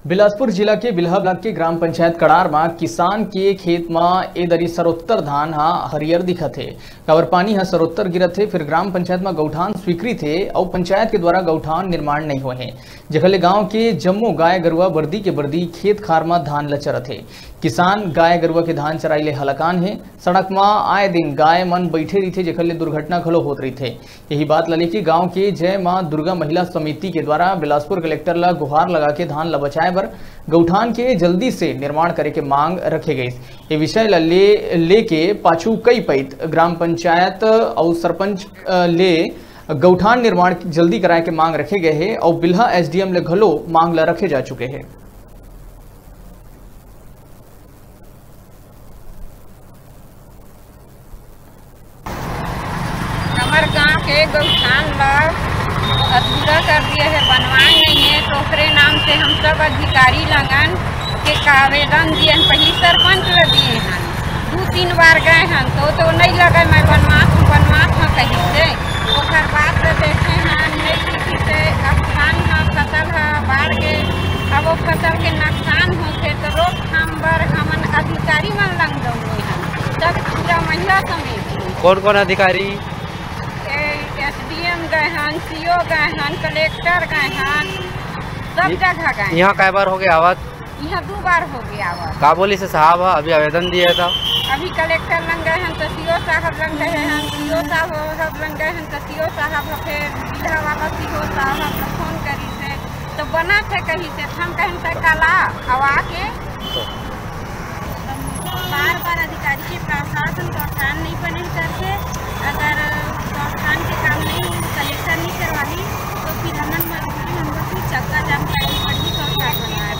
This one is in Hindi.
बिलासपुर जिला के बिल्हा ब्लॉक के ग्राम पंचायत कड़ार में किसान के खेत में ए दरी सरोत्तर धान हा हरियर दिखत है। काबर पानी हा सरोत्तर गिरत है। फिर ग्राम पंचायत में गौठान स्वीकृत है और पंचायत के द्वारा गौठान निर्माण नहीं हुए हैं। जखले गांव के जम्मो गाय गरुआ बर्दी के बर्दी खेत खार में धान लचरत है। किसान गाय गरुआ के धान चराई ले हलकान है। सड़क में आए दिन गाय मन बैठे रही थे, जखले दुर्घटना खलो होत रही थे। यही बात लले कि गांव के जय मां दुर्गा महिला समिति के द्वारा बिलासपुर कलेक्टर ला गुहार लगा के धान ला बचाए बर गौठान के जल्दी से निर्माण करे के मांग रखे गई। ये विषय लेके पाछू कई पैत ग्राम पंचायत और सरपंच ले गौठान निर्माण जल्दी कराए के मांग रखे गए हैं और बिल्हा एसडीएम ले घलो मांग ला रखे जा चुके हैं। हमारे गांव के गौठान ला अधूरा कर दिया है, बनवाए नहीं है। तो ओकरे नाम से हम सब अधिकारी लगन के आवेदन दिए, पहले सरपंच ला दिए हैं, 2-3 बार गए हैं तो नहीं लगे। मैं बनवास हाँ कहीं से ओकर बाद देखे हैं नहीं किसी से अब धान हाँ फसल है बाढ़ के, अब वो फसल के नुकसान होते तो रोकथाम बर हमन अधिकारी मन लग दौड़े हैं, सब पूरा महिला समिति। कौन अधिकारी? एसडीएम गए हैं, सीओ गए हैं, कलेक्टर गए हैं, सब जगह गए। यहाँ कै बार हो गया आवाज? यहाँ 2 बार हो गया आवाज। काबुली से साहब अभी आवेदन दिया था। अभी कलेक्टर लग गए हैं तो सीओ साहब लग गए हैं, सीओ साहब लग गए हैं तो सीओ साहब फिर जिला वाला सीओ साहब फोन करी से तो बना थे कहीं से हम कहीं से कला हवा के बार अधिकारी के प्रशासन गौठान नहीं बने करके, अगर गौठान के काम नहीं कलेक्टर नहीं करवाई तो फिर हम लोग चक्का जाम करनी पड़ेगी। गौठान बनाए